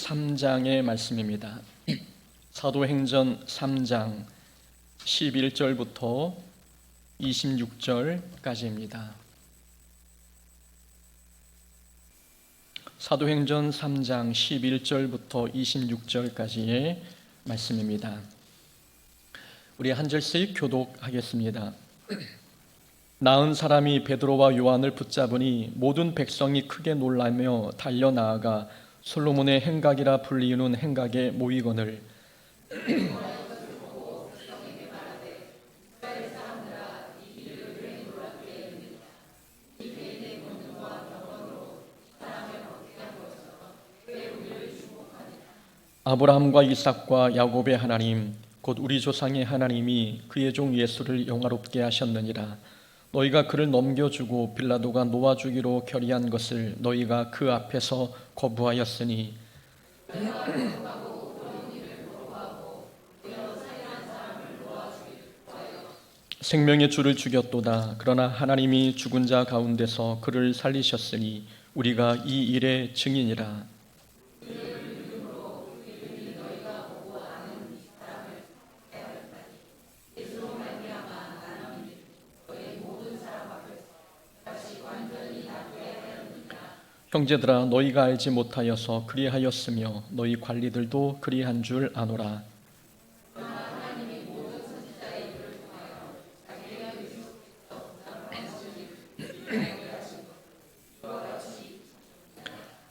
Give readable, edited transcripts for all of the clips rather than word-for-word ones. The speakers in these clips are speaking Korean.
3장의 말씀입니다. 사도행전 3장 11절부터 26절까지입니다. 사도행전 3장 11절부터 26절까지의 말씀입니다. 우리 한 절씩 교독하겠습니다. 나은 사람이 베드로와 요한을 붙잡으니 모든 백성이 크게 놀라며 달려나아가 솔로몬의 행각이라 불리우는 행각에 모이거늘 아브라함과 이삭과 야곱의 하나님 곧 우리 조상의 하나님이 그의 종 예수를 영화롭게 하셨느니라. 너희가 그를 넘겨주고 빌라도가 놓아주기로 결의한 것을 너희가 그 앞에서 거부하였으니 생명의 주를 죽였도다. 그러나 하나님이 죽은 자 가운데서 그를 살리셨으니 우리가 이 일의 증인이라. 형제들아, 너희가 알지 못하여서 그리하였으며 너희 관리들도 그리한 줄 아노라.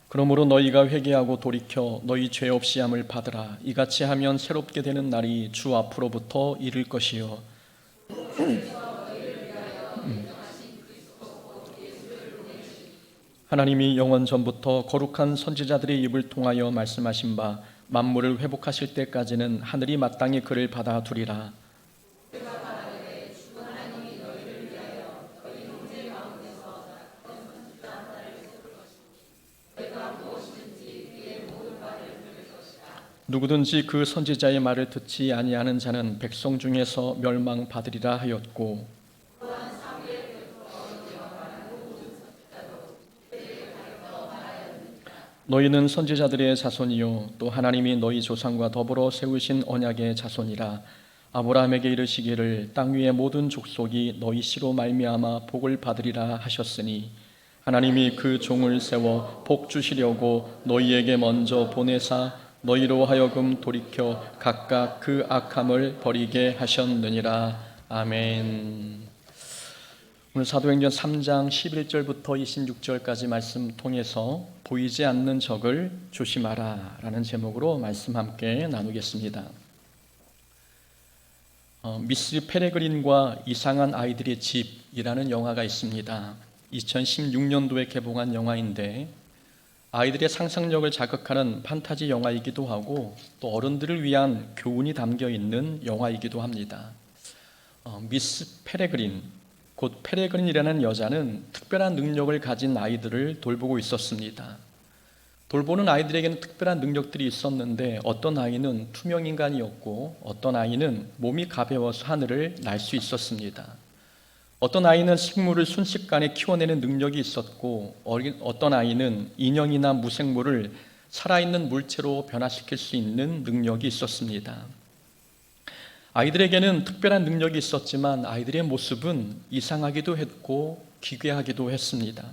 그러므로 너희가 회개하고 돌이켜 너희 죄 없이 함을 받으라. 이같이 하면 새롭게 되는 날이 주 앞으로부터 이를 것이요 하나님이 영원 전부터 거룩한 선지자들의 입을 통하여 말씀하신 바 만물을 회복하실 때까지는 하늘이 마땅히 그를 받아두리라. 누구든지 그 선지자의 말을 듣지 아니하는 자는 백성 중에서 멸망받으리라 하였고 너희는 선지자들의 자손이요 또 하나님이 너희 조상과 더불어 세우신 언약의 자손이라. 아브라함에게 이르시기를 땅 위의 모든 족속이 너희 씨로 말미암아 복을 받으리라 하셨으니 하나님이 그 종을 세워 복 주시려고 너희에게 먼저 보내사 너희로 하여금 돌이켜 각각 그 악함을 버리게 하셨느니라. 아멘. 오늘 사도행전 3장 11절부터 26절까지 말씀 통해서 보이지 않는 적을 조심하라 라는 제목으로 말씀 함께 나누겠습니다. 미스 페레그린과 이상한 아이들의 집이라는 영화가 있습니다. 2016년도에 개봉한 영화인데 아이들의 상상력을 자극하는 판타지 영화이기도 하고 또 어른들을 위한 교훈이 담겨 있는 영화이기도 합니다. 미스 페레그린, 곧 페레그린이라는 여자는 특별한 능력을 가진 아이들을 돌보고 있었습니다. 돌보는 아이들에게는 특별한 능력들이 있었는데 어떤 아이는 투명인간이었고 어떤 아이는 몸이 가벼워서 하늘을 날 수 있었습니다. 어떤 아이는 식물을 순식간에 키워내는 능력이 있었고 어떤 아이는 인형이나 무생물을 살아있는 물체로 변화시킬 수 있는 능력이 있었습니다. 아이들에게는 특별한 능력이 있었지만 아이들의 모습은 이상하기도 했고 기괴하기도 했습니다.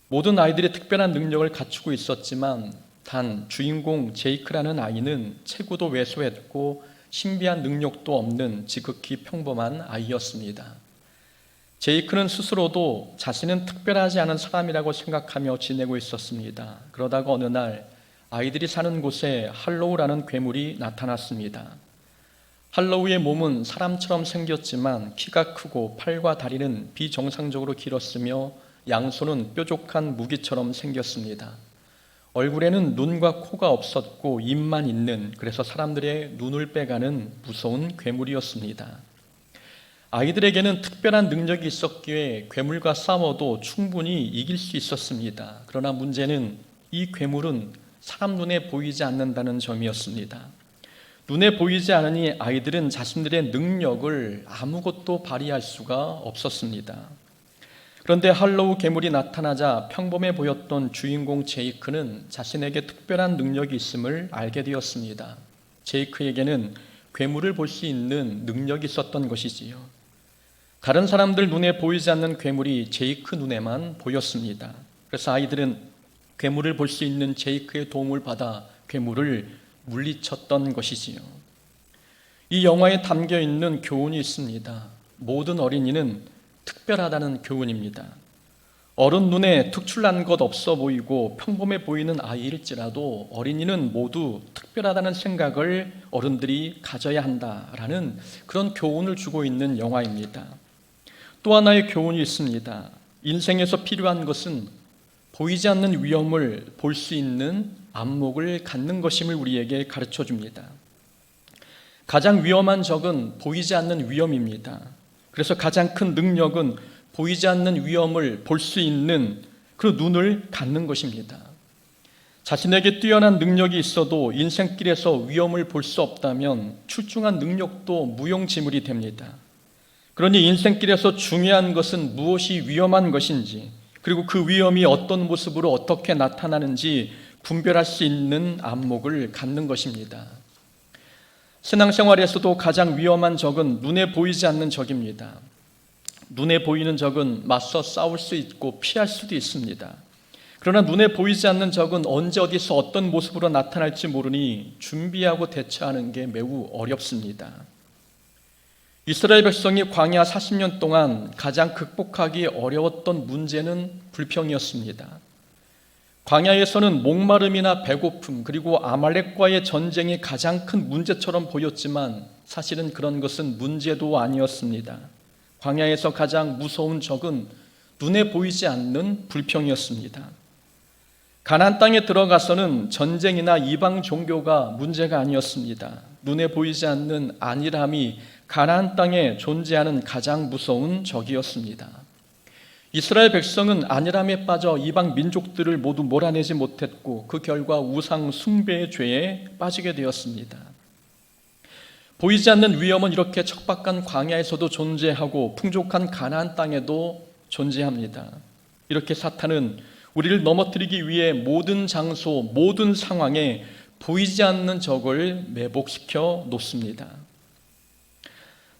모든 아이들이 특별한 능력을 갖추고 있었지만 단 주인공 제이크라는 아이는 체구도 왜소했고 신비한 능력도 없는 지극히 평범한 아이였습니다. 제이크는 스스로도 자신은 특별하지 않은 사람이라고 생각하며 지내고 있었습니다. 그러다가 어느 날 아이들이 사는 곳에 할로우라는 괴물이 나타났습니다. 할로우의 몸은 사람처럼 생겼지만 키가 크고 팔과 다리는 비정상적으로 길었으며 양손은 뾰족한 무기처럼 생겼습니다. 얼굴에는 눈과 코가 없었고 입만 있는, 그래서 사람들의 눈을 빼가는 무서운 괴물이었습니다. 아이들에게는 특별한 능력이 있었기에 괴물과 싸워도 충분히 이길 수 있었습니다. 그러나 문제는 이 괴물은 사람 눈에 보이지 않는다는 점이었습니다. 눈에 보이지 않으니 아이들은 자신들의 능력을 아무것도 발휘할 수가 없었습니다. 그런데 할로우 괴물이 나타나자 평범해 보였던 주인공 제이크는 자신에게 특별한 능력이 있음을 알게 되었습니다. 제이크에게는 괴물을 볼 수 있는 능력이 있었던 것이지요. 다른 사람들 눈에 보이지 않는 괴물이 제이크 눈에만 보였습니다. 그래서 아이들은 괴물을 볼 수 있는 제이크의 도움을 받아 괴물을 물리쳤던 것이지요. 이 영화에 담겨 있는 교훈이 있습니다. 모든 어린이는 특별하다는 교훈입니다. 어른 눈에 특출난 것 없어 보이고 평범해 보이는 아이일지라도 어린이는 모두 특별하다는 생각을 어른들이 가져야 한다라는 그런 교훈을 주고 있는 영화입니다. 또 하나의 교훈이 있습니다. 인생에서 필요한 것은 보이지 않는 위험을 볼 수 있는 안목을 갖는 것임을 우리에게 가르쳐 줍니다. 가장 위험한 적은 보이지 않는 위험입니다. 그래서 가장 큰 능력은 보이지 않는 위험을 볼 수 있는 그 눈을 갖는 것입니다. 자신에게 뛰어난 능력이 있어도 인생길에서 위험을 볼 수 없다면 출중한 능력도 무용지물이 됩니다. 그러니 인생길에서 중요한 것은 무엇이 위험한 것인지, 그리고 그 위험이 어떤 모습으로 어떻게 나타나는지 분별할 수 있는 안목을 갖는 것입니다. 신앙생활에서도 가장 위험한 적은 눈에 보이지 않는 적입니다. 눈에 보이는 적은 맞서 싸울 수 있고 피할 수도 있습니다. 그러나 눈에 보이지 않는 적은 언제 어디서 어떤 모습으로 나타날지 모르니 준비하고 대처하는 게 매우 어렵습니다. 이스라엘 백성이 광야 40년 동안 가장 극복하기 어려웠던 문제는 불평이었습니다. 광야에서는 목마름이나 배고픔 그리고 아말렉과의 전쟁이 가장 큰 문제처럼 보였지만 사실은 그런 것은 문제도 아니었습니다. 광야에서 가장 무서운 적은 눈에 보이지 않는 불평이었습니다. 가나안 땅에 들어가서는 전쟁이나 이방 종교가 문제가 아니었습니다. 눈에 보이지 않는 안일함이 가나안 땅에 존재하는 가장 무서운 적이었습니다. 이스라엘 백성은 안일함에 빠져 이방 민족들을 모두 몰아내지 못했고 그 결과 우상 숭배의 죄에 빠지게 되었습니다. 보이지 않는 위험은 이렇게 척박한 광야에서도 존재하고 풍족한 가나안 땅에도 존재합니다. 이렇게 사탄은 우리를 넘어뜨리기 위해 모든 장소, 모든 상황에 보이지 않는 적을 매복시켜 놓습니다.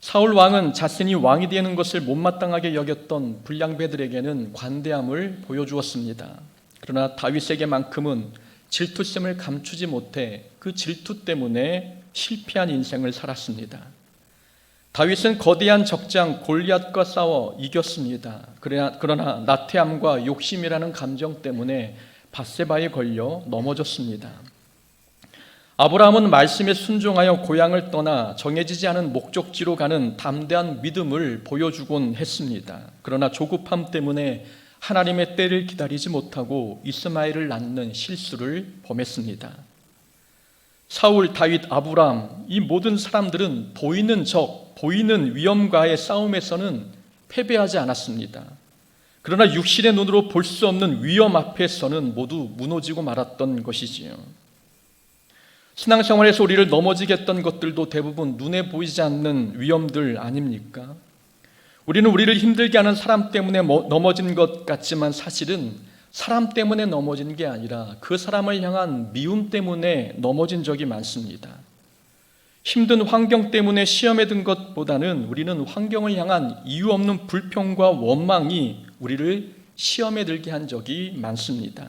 사울 왕은 자신이 왕이 되는 것을 못마땅하게 여겼던 불량배들에게는 관대함을 보여주었습니다. 그러나 다윗에게만큼은 질투심을 감추지 못해 그 질투 때문에 실패한 인생을 살았습니다. 다윗은 거대한 적장 골리앗과 싸워 이겼습니다. 그러나 나태함과 욕심이라는 감정 때문에 밧세바에 걸려 넘어졌습니다. 아브라함은 말씀에 순종하여 고향을 떠나 정해지지 않은 목적지로 가는 담대한 믿음을 보여주곤 했습니다. 그러나 조급함 때문에 하나님의 때를 기다리지 못하고 이스마엘을 낳는 실수를 범했습니다. 사울, 다윗, 아브라함 이 모든 사람들은 보이는 적, 보이는 위험과의 싸움에서는 패배하지 않았습니다. 그러나 육신의 눈으로 볼 수 없는 위험 앞에서는 모두 무너지고 말았던 것이지요. 신앙생활에서 우리를 넘어지게 했던 것들도 대부분 눈에 보이지 않는 위험들 아닙니까? 우리는 우리를 힘들게 하는 사람 때문에 넘어진 것 같지만 사실은 사람 때문에 넘어진 게 아니라 그 사람을 향한 미움 때문에 넘어진 적이 많습니다. 힘든 환경 때문에 시험에 든 것보다는 우리는 환경을 향한 이유 없는 불평과 원망이 우리를 시험에 들게 한 적이 많습니다.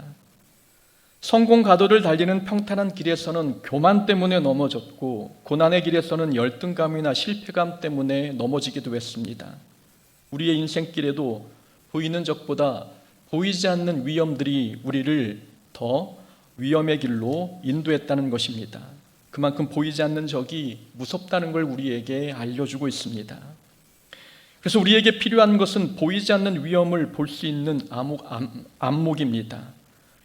성공 가도를 달리는 평탄한 길에서는 교만 때문에 넘어졌고 고난의 길에서는 열등감이나 실패감 때문에 넘어지기도 했습니다. 우리의 인생길에도 보이는 적보다 보이지 않는 위험들이 우리를 더 위험의 길로 인도했다는 것입니다. 그만큼 보이지 않는 적이 무섭다는 걸 우리에게 알려주고 있습니다. 그래서 우리에게 필요한 것은 보이지 않는 위험을 볼 수 있는 안목입니다.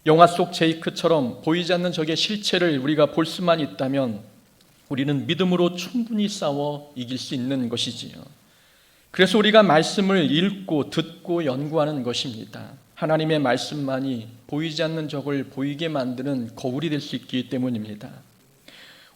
영화 속 제이크처럼 보이지 않는 적의 실체를 우리가 볼 수만 있다면 우리는 믿음으로 충분히 싸워 이길 수 있는 것이지요. 그래서 우리가 말씀을 읽고 듣고 연구하는 것입니다. 하나님의 말씀만이 보이지 않는 적을 보이게 만드는 거울이 될 수 있기 때문입니다.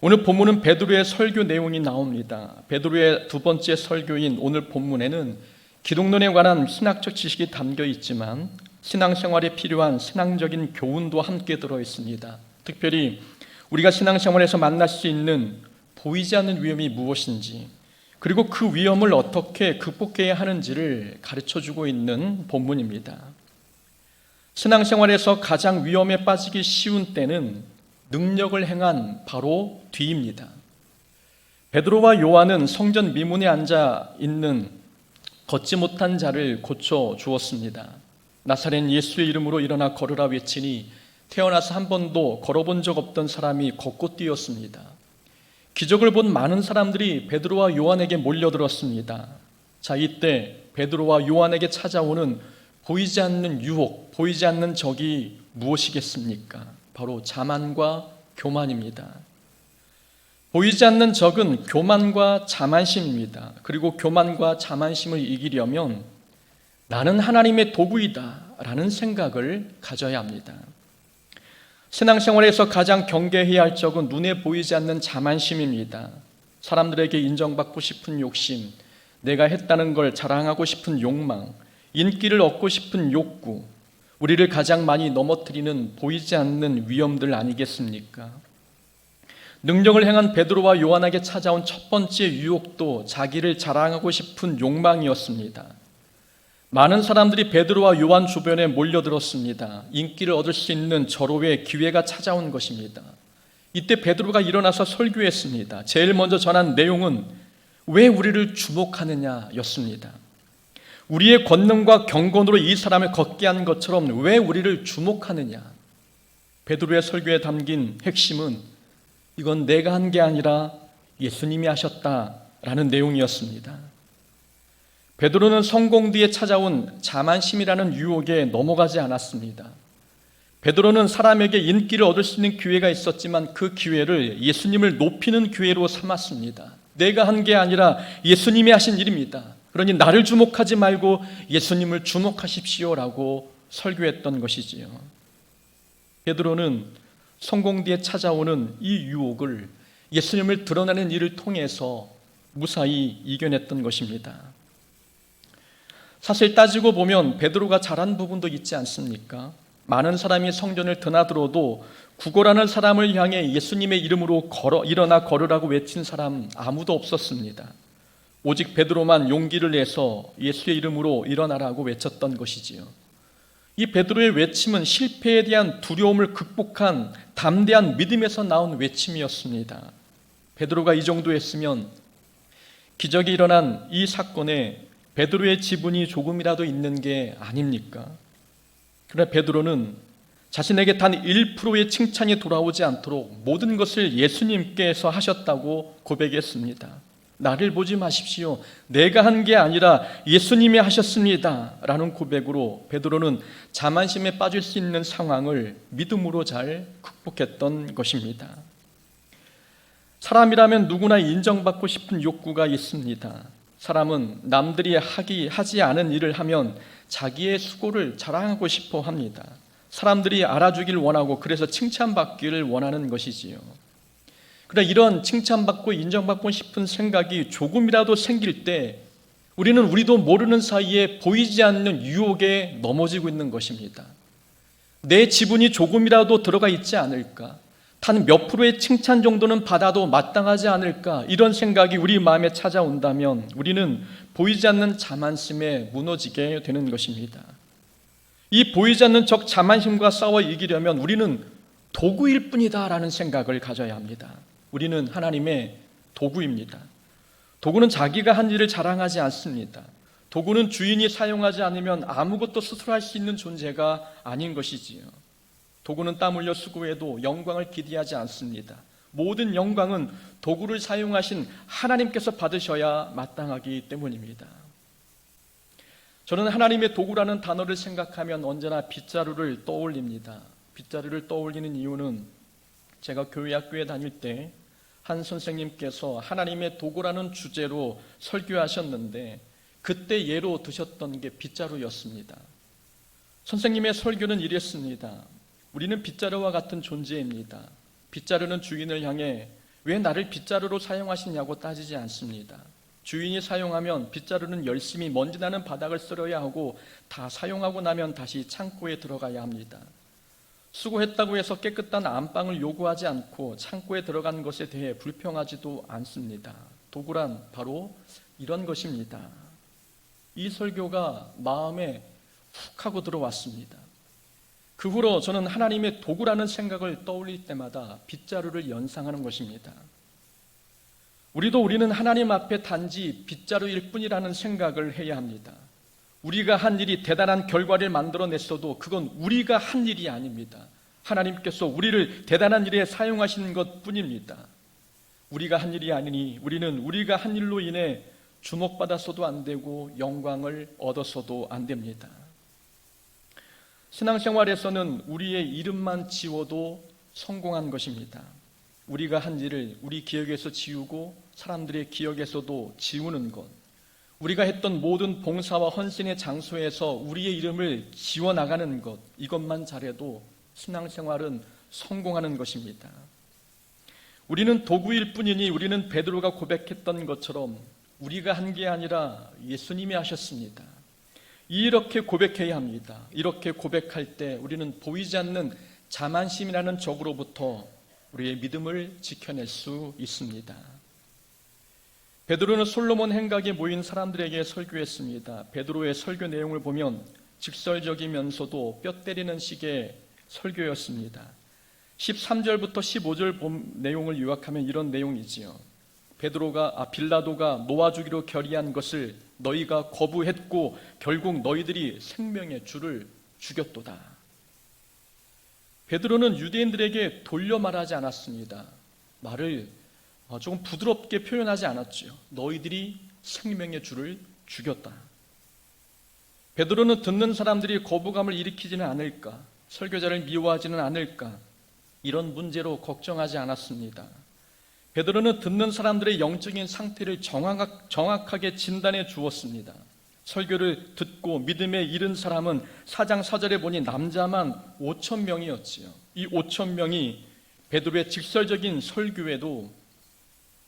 오늘 본문은 베드로의 설교 내용이 나옵니다. 베드로의 두 번째 설교인 오늘 본문에는 기독론에 관한 신학적 지식이 담겨 있지만 신앙생활에 필요한 신앙적인 교훈도 함께 들어 있습니다. 특별히 우리가 신앙생활에서 만날 수 있는 보이지 않는 위험이 무엇인지, 그리고 그 위험을 어떻게 극복해야 하는지를 가르쳐주고 있는 본문입니다. 신앙생활에서 가장 위험에 빠지기 쉬운 때는 능력을 행한 바로 뒤입니다. 베드로와 요한은 성전 미문에 앉아 있는 걷지 못한 자를 고쳐 주었습니다. 나사렛 예수의 이름으로 일어나 걸으라 외치니 태어나서 한 번도 걸어본 적 없던 사람이 걷고 뛰었습니다. 기적을 본 많은 사람들이 베드로와 요한에게 몰려들었습니다. 자, 이때 베드로와 요한에게 찾아오는 보이지 않는 유혹, 보이지 않는 적이 무엇이겠습니까? 바로 자만과 교만입니다. 보이지 않는 적은 교만과 자만심입니다. 그리고 교만과 자만심을 이기려면 나는 하나님의 도구이다 라는 생각을 가져야 합니다. 신앙생활에서 가장 경계해야 할 적은 눈에 보이지 않는 자만심입니다. 사람들에게 인정받고 싶은 욕심, 내가 했다는 걸 자랑하고 싶은 욕망, 인기를 얻고 싶은 욕구, 우리를 가장 많이 넘어뜨리는 보이지 않는 위험들 아니겠습니까? 능력을 행한 베드로와 요한에게 찾아온 첫 번째 유혹도 자기를 자랑하고 싶은 욕망이었습니다. 많은 사람들이 베드로와 요한 주변에 몰려들었습니다. 인기를 얻을 수 있는 절호의 기회가 찾아온 것입니다. 이때 베드로가 일어나서 설교했습니다. 제일 먼저 전한 내용은 왜 우리를 주목하느냐였습니다. 우리의 권능과 경건으로 이 사람을 걷게 한 것처럼 왜 우리를 주목하느냐. 베드로의 설교에 담긴 핵심은 이건 내가 한 게 아니라 예수님이 하셨다라는 내용이었습니다. 베드로는 성공 뒤에 찾아온 자만심이라는 유혹에 넘어가지 않았습니다. 베드로는 사람에게 인기를 얻을 수 있는 기회가 있었지만 그 기회를 예수님을 높이는 기회로 삼았습니다. 내가 한 게 아니라 예수님이 하신 일입니다. 그러니 나를 주목하지 말고 예수님을 주목하십시오라고 설교했던 것이지요. 베드로는 성공 뒤에 찾아오는 이 유혹을 예수님을 드러내는 일을 통해서 무사히 이겨냈던 것입니다. 사실 따지고 보면 베드로가 잘한 부분도 있지 않습니까? 많은 사람이 성전을 드나들어도 구걸하는 사람을 향해 예수님의 이름으로 일어나 걸으라고 외친 사람 아무도 없었습니다. 오직 베드로만 용기를 내서 예수의 이름으로 일어나라고 외쳤던 것이지요. 이 베드로의 외침은 실패에 대한 두려움을 극복한 담대한 믿음에서 나온 외침이었습니다. 베드로가 이 정도 했으면 기적이 일어난 이 사건에 베드로의 지분이 조금이라도 있는 게 아닙니까? 그러나 베드로는 자신에게 단 1%의 칭찬이 돌아오지 않도록 모든 것을 예수님께서 하셨다고 고백했습니다. 나를 보지 마십시오. 내가 한 게 아니라 예수님이 하셨습니다 라는 고백으로 베드로는 자만심에 빠질 수 있는 상황을 믿음으로 잘 극복했던 것입니다. 사람이라면 누구나 인정받고 싶은 욕구가 있습니다. 사람은 남들이 하지 않은 일을 하면 자기의 수고를 자랑하고 싶어 합니다. 사람들이 알아주길 원하고 그래서 칭찬받기를 원하는 것이지요. 그러나 이런 칭찬받고 인정받고 싶은 생각이 조금이라도 생길 때 우리는 우리도 모르는 사이에 보이지 않는 유혹에 넘어지고 있는 것입니다. 내 지분이 조금이라도 들어가 있지 않을까? 단 몇 프로의 칭찬 정도는 받아도 마땅하지 않을까? 이런 생각이 우리 마음에 찾아온다면 우리는 보이지 않는 자만심에 무너지게 되는 것입니다. 이 보이지 않는 적 자만심과 싸워 이기려면 우리는 도구일 뿐이다 라는 생각을 가져야 합니다. 우리는 하나님의 도구입니다. 도구는 자기가 한 일을 자랑하지 않습니다. 도구는 주인이 사용하지 않으면 아무것도 스스로 할 수 있는 존재가 아닌 것이지요. 도구는 땀 흘려 수고해도 영광을 기대하지 않습니다. 모든 영광은 도구를 사용하신 하나님께서 받으셔야 마땅하기 때문입니다. 저는 하나님의 도구라는 단어를 생각하면 언제나 빗자루를 떠올립니다. 빗자루를 떠올리는 이유는 제가 교회 학교에 다닐 때 한 선생님께서 하나님의 도구라는 주제로 설교하셨는데 그때 예로 드셨던 게 빗자루였습니다. 선생님의 설교는 이랬습니다. 우리는 빗자루와 같은 존재입니다. 빗자루는 주인을 향해 왜 나를 빗자루로 사용하시냐고 따지지 않습니다. 주인이 사용하면 빗자루는 열심히 먼지 나는 바닥을 쓸어야 하고 다 사용하고 나면 다시 창고에 들어가야 합니다. 수고했다고 해서 깨끗한 안방을 요구하지 않고 창고에 들어간 것에 대해 불평하지도 않습니다. 도구란 바로 이런 것입니다. 이 설교가 마음에 훅 하고 들어왔습니다. 그 후로 저는 하나님의 도구라는 생각을 떠올릴 때마다 빗자루를 연상하는 것입니다. 우리는 하나님 앞에 단지 빗자루일 뿐이라는 생각을 해야 합니다. 우리가 한 일이 대단한 결과를 만들어냈어도 그건 우리가 한 일이 아닙니다. 하나님께서 우리를 대단한 일에 사용하시는 것 뿐입니다. 우리가 한 일이 아니니 우리는 우리가 한 일로 인해 주목받았어도 안 되고 영광을 얻었어도 안 됩니다. 신앙생활에서는 우리의 이름만 지워도 성공한 것입니다. 우리가 한 일을 우리 기억에서 지우고 사람들의 기억에서도 지우는 것, 우리가 했던 모든 봉사와 헌신의 장소에서 우리의 이름을 지워나가는 것, 이것만 잘해도 신앙생활은 성공하는 것입니다. 우리는 도구일 뿐이니 우리는 베드로가 고백했던 것처럼 우리가 한 게 아니라 예수님이 하셨습니다. 이렇게 고백해야 합니다. 이렇게 고백할 때 우리는 보이지 않는 자만심이라는 적으로부터 우리의 믿음을 지켜낼 수 있습니다. 베드로는 솔로몬 행각에 모인 사람들에게 설교했습니다. 베드로의 설교 내용을 보면 직설적이면서도 뼈 때리는 식의 설교였습니다. 13절부터 15절 내용을 요약하면 이런 내용이지요. 빌라도가 놓아주기로 결의한 것을 너희가 거부했고 결국 너희들이 생명의 주를 죽였도다. 베드로는 유대인들에게 돌려 말하지 않았습니다. 말을 조금 부드럽게 표현하지 않았지요. 너희들이 생명의 주를 죽였다. 베드로는 듣는 사람들이 거부감을 일으키지는 않을까, 설교자를 미워하지는 않을까, 이런 문제로 걱정하지 않았습니다. 베드로는 듣는 사람들의 영적인 상태를 정확하게 진단해 주었습니다. 설교를 듣고 믿음에 이른 사람은 4장 4절에 보니 남자만 5천 명이었지요. 이 5천 명이 베드로의 직설적인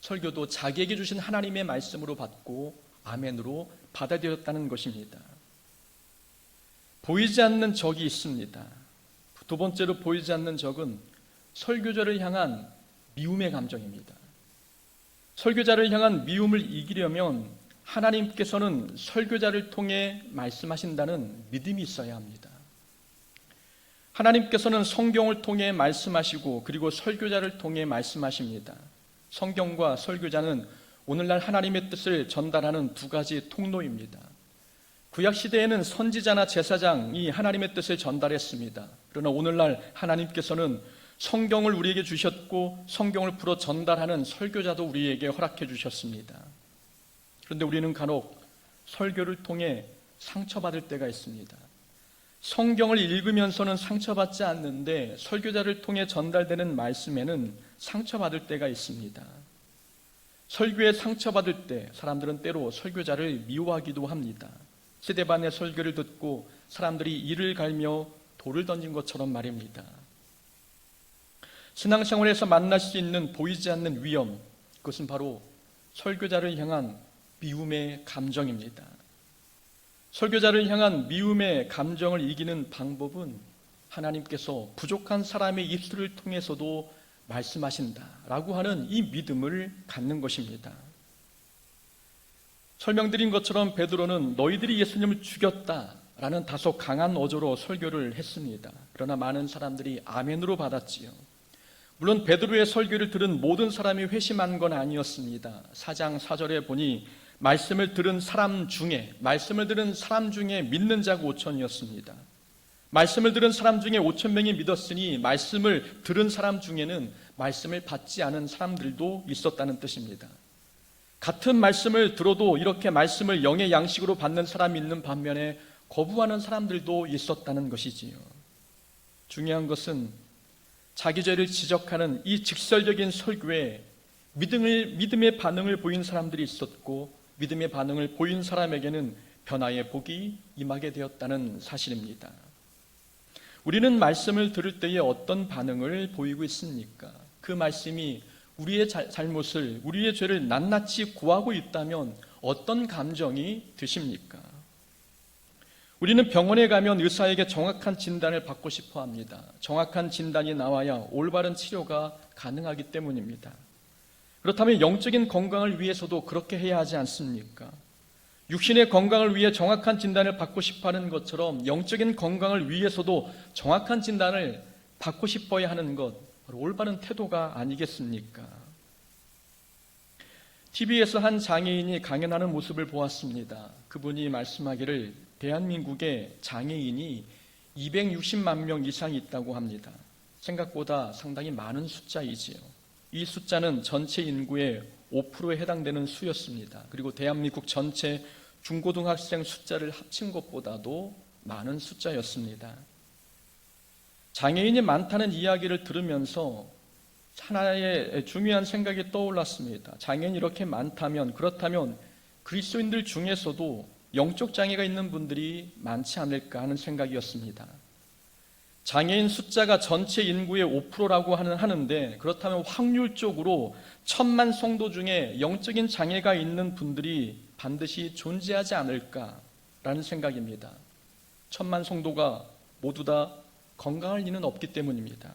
설교도 자기에게 주신 하나님의 말씀으로 받고 아멘으로 받아들였다는 것입니다. 보이지 않는 적이 있습니다. 두 번째로 보이지 않는 적은 설교자를 향한 미움의 감정입니다. 설교자를 향한 미움을 이기려면 하나님께서는 설교자를 통해 말씀하신다는 믿음이 있어야 합니다. 하나님께서는 성경을 통해 말씀하시고 그리고 설교자를 통해 말씀하십니다. 성경과 설교자는 오늘날 하나님의 뜻을 전달하는 두 가지 통로입니다. 구약시대에는 선지자나 제사장이 하나님의 뜻을 전달했습니다. 그러나 오늘날 하나님께서는 성경을 우리에게 주셨고 성경을 풀어 전달하는 설교자도 우리에게 허락해 주셨습니다. 그런데 우리는 간혹 설교를 통해 상처받을 때가 있습니다. 성경을 읽으면서는 상처받지 않는데 설교자를 통해 전달되는 말씀에는 상처받을 때가 있습니다. 설교에 상처받을 때 사람들은 때로 설교자를 미워하기도 합니다. 스데반의 설교를 듣고 사람들이 이를 갈며 돌을 던진 것처럼 말입니다. 신앙생활에서 만날 수 있는 보이지 않는 위험, 그것은 바로 설교자를 향한 미움의 감정입니다. 설교자를 향한 미움의 감정을 이기는 방법은 하나님께서 부족한 사람의 입술을 통해서도 말씀하신다라고 하는 이 믿음을 갖는 것입니다. 설명드린 것처럼 베드로는 너희들이 예수님을 죽였다라는 다소 강한 어조로 설교를 했습니다. 그러나 많은 사람들이 아멘으로 받았지요. 물론 베드로의 설교를 들은 모든 사람이 회심한 건 아니었습니다. 4장 4절에 보니 말씀을 들은 사람 중에 믿는 자가 5천이었습니다. 말씀을 들은 사람 중에 5천 명이 믿었으니 말씀을 들은 사람 중에는 말씀을 받지 않은 사람들도 있었다는 뜻입니다. 같은 말씀을 들어도 이렇게 말씀을 영의 양식으로 받는 사람이 있는 반면에 거부하는 사람들도 있었다는 것이지요. 중요한 것은 자기 죄를 지적하는 이 직설적인 설교에 믿음의 반응을 보인 사람들이 있었고 믿음의 반응을 보인 사람에게는 변화의 복이 임하게 되었다는 사실입니다. 우리는 말씀을 들을 때에 어떤 반응을 보이고 있습니까? 그 말씀이 우리의 잘못을, 우리의 죄를 낱낱이 고하고 있다면 어떤 감정이 드십니까? 우리는 병원에 가면 의사에게 정확한 진단을 받고 싶어 합니다. 정확한 진단이 나와야 올바른 치료가 가능하기 때문입니다. 그렇다면 영적인 건강을 위해서도 그렇게 해야 하지 않습니까? 육신의 건강을 위해 정확한 진단을 받고 싶어 하는 것처럼 영적인 건강을 위해서도 정확한 진단을 받고 싶어야 하는 것, 바로 올바른 태도가 아니겠습니까? TV에서 한 장애인이 강연하는 모습을 보았습니다. 그분이 말씀하기를 대한민국에 장애인이 260만 명 이상 있다고 합니다. 생각보다 상당히 많은 숫자이지요. 이 숫자는 전체 인구의 5%에 해당되는 수였습니다. 그리고 대한민국 전체 중고등학생 숫자를 합친 것보다도 많은 숫자였습니다. 장애인이 많다는 이야기를 들으면서 하나의 중요한 생각이 떠올랐습니다. 장애인이 이렇게 많다면, 그렇다면 그리스도인들 중에서도 영적 장애가 있는 분들이 많지 않을까 하는 생각이었습니다. 장애인 숫자가 전체 인구의 5%라고 하는데, 그렇다면 확률적으로 1000만 성도 중에 영적인 장애가 있는 분들이 반드시 존재하지 않을까라는 생각입니다. 1000만 성도가 모두 다 건강할 리는 없기 때문입니다.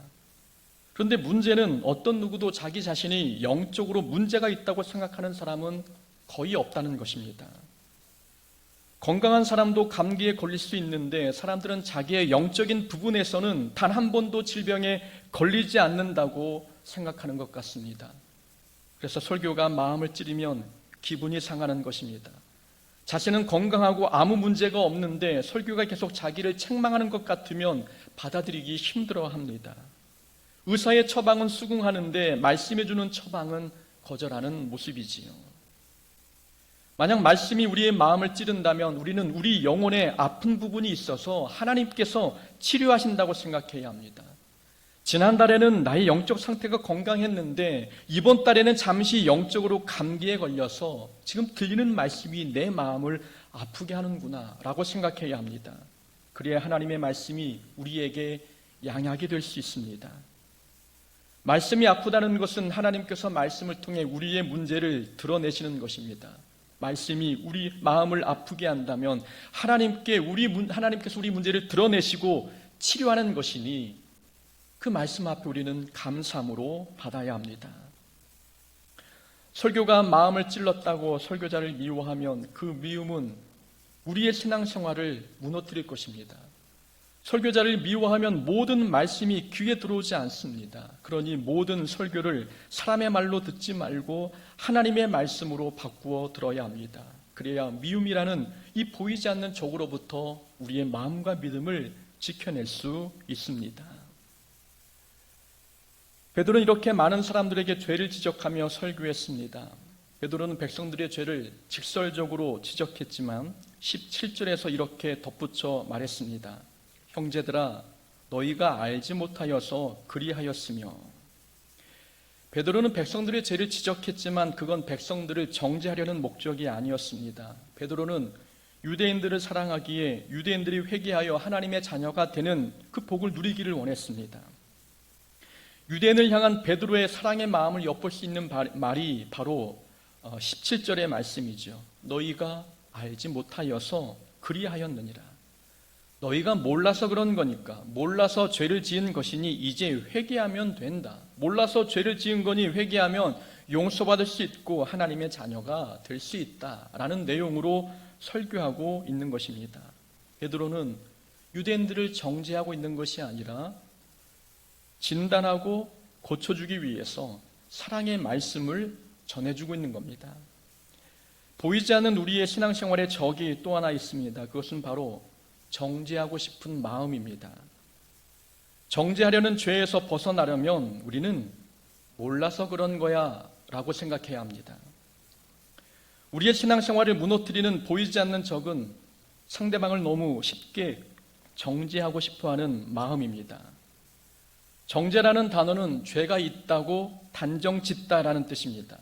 그런데 문제는 어떤 누구도 자기 자신이 영적으로 문제가 있다고 생각하는 사람은 거의 없다는 것입니다. 건강한 사람도 감기에 걸릴 수 있는데 사람들은 자기의 영적인 부분에서는 단 한 번도 질병에 걸리지 않는다고 생각하는 것 같습니다. 그래서 설교가 마음을 찌르면 기분이 상하는 것입니다. 자신은 건강하고 아무 문제가 없는데 설교가 계속 자기를 책망하는 것 같으면 받아들이기 힘들어합니다. 의사의 처방은 수긍하는데 말씀해주는 처방은 거절하는 모습이지요. 만약 말씀이 우리의 마음을 찌른다면 우리는 우리 영혼에 아픈 부분이 있어서 하나님께서 치료하신다고 생각해야 합니다. 지난달에는 나의 영적 상태가 건강했는데 이번 달에는 잠시 영적으로 감기에 걸려서 지금 들리는 말씀이 내 마음을 아프게 하는구나 라고 생각해야 합니다. 그래야 하나님의 말씀이 우리에게 양약이 될 수 있습니다. 말씀이 아프다는 것은 하나님께서 말씀을 통해 우리의 문제를 드러내시는 것입니다. 말씀이 우리 마음을 아프게 한다면 하나님께서 우리 문제를 드러내시고 치료하는 것이니 그 말씀 앞에 우리는 감사함으로 받아야 합니다. 설교가 마음을 찔렀다고 설교자를 미워하면 그 미움은 우리의 신앙생활을 무너뜨릴 것입니다. 설교자를 미워하면 모든 말씀이 귀에 들어오지 않습니다. 그러니 모든 설교를 사람의 말로 듣지 말고 하나님의 말씀으로 바꾸어 들어야 합니다. 그래야 미움이라는 이 보이지 않는 적으로부터 우리의 마음과 믿음을 지켜낼 수 있습니다. 베드로는 이렇게 많은 사람들에게 죄를 지적하며 설교했습니다. 베드로는 백성들의 죄를 직설적으로 지적했지만 17절에서 이렇게 덧붙여 말했습니다. 형제들아 너희가 알지 못하여서 그리하였으며. 베드로는 백성들의 죄를 지적했지만 그건 백성들을 정죄하려는 목적이 아니었습니다. 베드로는 유대인들을 사랑하기에 유대인들이 회개하여 하나님의 자녀가 되는 그 복을 누리기를 원했습니다. 유대인을 향한 베드로의 사랑의 마음을 엿볼 수 있는 말이 바로 17절의 말씀이죠. 너희가 알지 못하여서 그리하였느니라. 너희가 몰라서 그런 거니까, 몰라서 죄를 지은 것이니 이제 회개하면 된다. 몰라서 죄를 지은 거니 회개하면 용서받을 수 있고 하나님의 자녀가 될 수 있다라는 내용으로 설교하고 있는 것입니다. 베드로는 유대인들을 정죄하고 있는 것이 아니라 진단하고 고쳐주기 위해서 사랑의 말씀을 전해주고 있는 겁니다. 보이지 않는 우리의 신앙생활의 적이 또 하나 있습니다. 그것은 바로 정죄하고 싶은 마음입니다. 정죄하려는 죄에서 벗어나려면 우리는 몰라서 그런 거야 라고 생각해야 합니다. 우리의 신앙생활을 무너뜨리는 보이지 않는 적은 상대방을 너무 쉽게 정죄하고 싶어하는 마음입니다. 정죄라는 단어는 죄가 있다고 단정짓다라는 뜻입니다.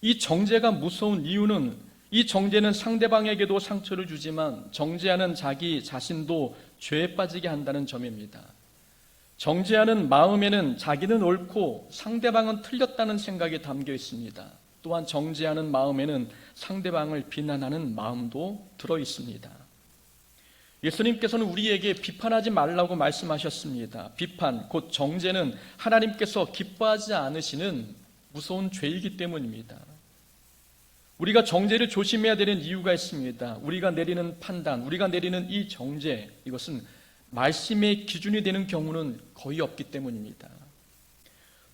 이 정죄가 무서운 이유는 이 정죄는 상대방에게도 상처를 주지만 정죄하는 자기 자신도 죄에 빠지게 한다는 점입니다. 정죄하는 마음에는 자기는 옳고 상대방은 틀렸다는 생각이 담겨 있습니다. 또한 정죄하는 마음에는 상대방을 비난하는 마음도 들어 있습니다. 예수님께서는 우리에게 비판하지 말라고 말씀하셨습니다. 비판, 곧 정죄는 하나님께서 기뻐하지 않으시는 무서운 죄이기 때문입니다. 우리가 정죄를 조심해야 되는 이유가 있습니다. 우리가 내리는 판단, 우리가 내리는 이 정죄, 이것은 말씀의 기준이 되는 경우는 거의 없기 때문입니다.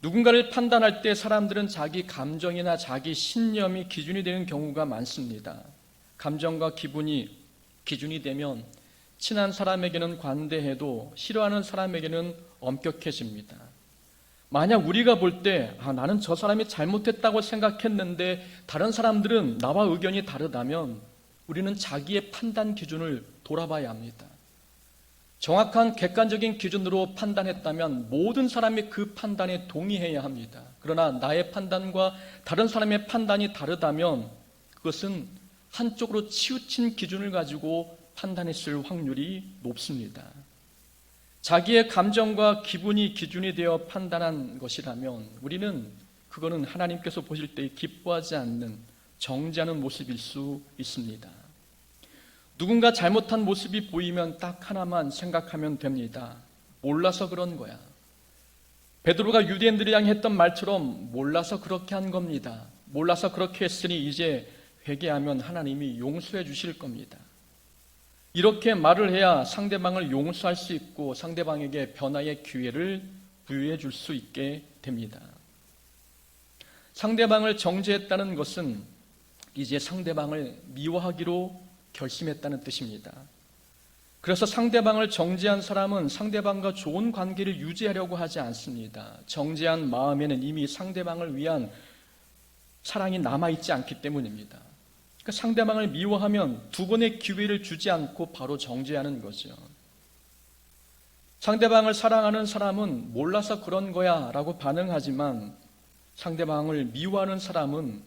누군가를 판단할 때 사람들은 자기 감정이나 자기 신념이 기준이 되는 경우가 많습니다. 감정과 기분이 기준이 되면 친한 사람에게는 관대해도 싫어하는 사람에게는 엄격해집니다. 만약 우리가 볼 때 나는 저 사람이 잘못했다고 생각했는데 다른 사람들은 나와 의견이 다르다면 우리는 자기의 판단 기준을 돌아봐야 합니다. 정확한 객관적인 기준으로 판단했다면 모든 사람이 그 판단에 동의해야 합니다. 그러나 나의 판단과 다른 사람의 판단이 다르다면 그것은 한쪽으로 치우친 기준을 가지고 판단했을 확률이 높습니다. 자기의 감정과 기분이 기준이 되어 판단한 것이라면 우리는 그거는 하나님께서 보실 때 기뻐하지 않는 정죄하는 모습일 수 있습니다. 누군가 잘못한 모습이 보이면 딱 하나만 생각하면 됩니다. 몰라서 그런 거야. 베드로가 유대인들이 향해 했던 말처럼 몰라서 그렇게 한 겁니다. 몰라서 그렇게 했으니 이제 회개하면 하나님이 용서해 주실 겁니다. 이렇게 말을 해야 상대방을 용서할 수 있고 상대방에게 변화의 기회를 부여해 줄 수 있게 됩니다. 상대방을 정죄했다는 것은 이제 상대방을 미워하기로 결심했다는 뜻입니다. 그래서 상대방을 정죄한 사람은 상대방과 좋은 관계를 유지하려고 하지 않습니다. 정죄한 마음에는 이미 상대방을 위한 사랑이 남아있지 않기 때문입니다. 그러니까 상대방을 미워하면 두 번의 기회를 주지 않고 바로 정죄하는 거죠. 상대방을 사랑하는 사람은 몰라서 그런 거야 라고 반응하지만 상대방을 미워하는 사람은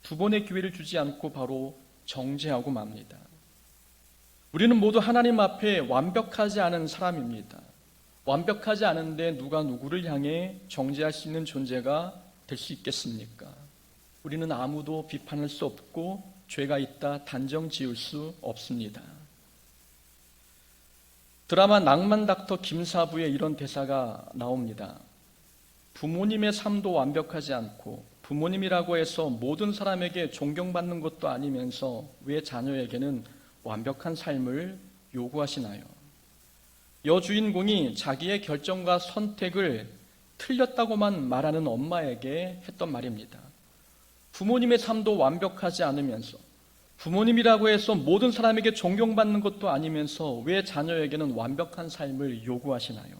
두 번의 기회를 주지 않고 바로 정죄하고 맙니다. 우리는 모두 하나님 앞에 완벽하지 않은 사람입니다. 완벽하지 않은데 누가 누구를 향해 정죄할 수 있는 존재가 될 수 있겠습니까? 우리는 아무도 비판할 수 없고 죄가 있다 단정 지을 수 없습니다. 드라마 낭만 닥터 김사부에 이런 대사가 나옵니다. 부모님의 삶도 완벽하지 않고 부모님이라고 해서 모든 사람에게 존경받는 것도 아니면서 왜 자녀에게는 완벽한 삶을 요구하시나요? 여주인공이 자기의 결정과 선택을 틀렸다고만 말하는 엄마에게 했던 말입니다. 부모님의 삶도 완벽하지 않으면서 부모님이라고 해서 모든 사람에게 존경받는 것도 아니면서 왜 자녀에게는 완벽한 삶을 요구하시나요?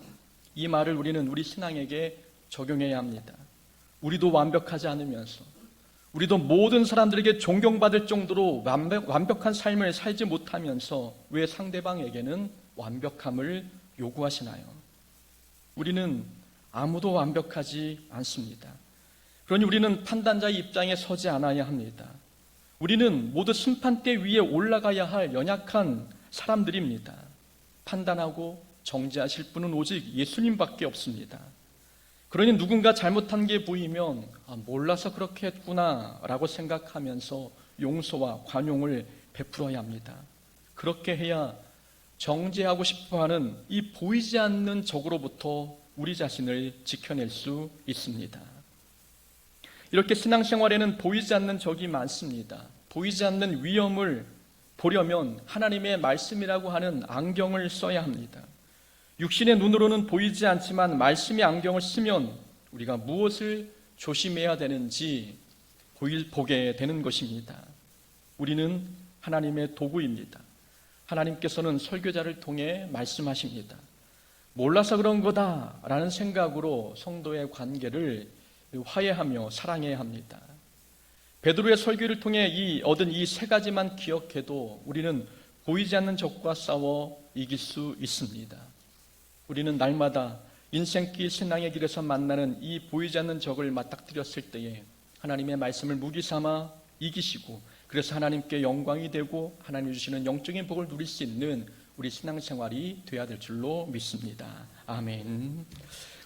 이 말을 우리는 우리 신앙에게 적용해야 합니다. 우리도 완벽하지 않으면서 우리도 모든 사람들에게 존경받을 정도로 완벽한 삶을 살지 못하면서 왜 상대방에게는 완벽함을 요구하시나요? 우리는 아무도 완벽하지 않습니다. 그러니 우리는 판단자의 입장에 서지 않아야 합니다. 우리는 모두 심판대 위에 올라가야 할 연약한 사람들입니다. 판단하고 정죄하실 분은 오직 예수님밖에 없습니다. 그러니 누군가 잘못한 게 보이면 몰라서 그렇게 했구나 라고 생각하면서 용서와 관용을 베풀어야 합니다. 그렇게 해야 정죄하고 싶어하는 이 보이지 않는 적으로부터 우리 자신을 지켜낼 수 있습니다. 이렇게 신앙생활에는 보이지 않는 적이 많습니다. 보이지 않는 위험을 보려면 하나님의 말씀이라고 하는 안경을 써야 합니다. 육신의 눈으로는 보이지 않지만 말씀의 안경을 쓰면 우리가 무엇을 조심해야 되는지 보게 되는 것입니다. 우리는 하나님의 도구입니다. 하나님께서는 설교자를 통해 말씀하십니다. 몰라서 그런 거다라는 생각으로 성도의 관계를 화해하며 사랑해야 합니다. 베드로의 설교를 통해 얻은 이 세 가지만 기억해도 우리는 보이지 않는 적과 싸워 이길 수 있습니다. 우리는 날마다 인생길 신앙의 길에서 만나는 이 보이지 않는 적을 맞닥뜨렸을 때에 하나님의 말씀을 무기 삼아 이기시고 그래서 하나님께 영광이 되고 하나님 주시는 영적인 복을 누릴 수 있는 우리 신앙생활이 되어야 될 줄로 믿습니다. 아멘.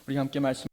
우리 함께 말씀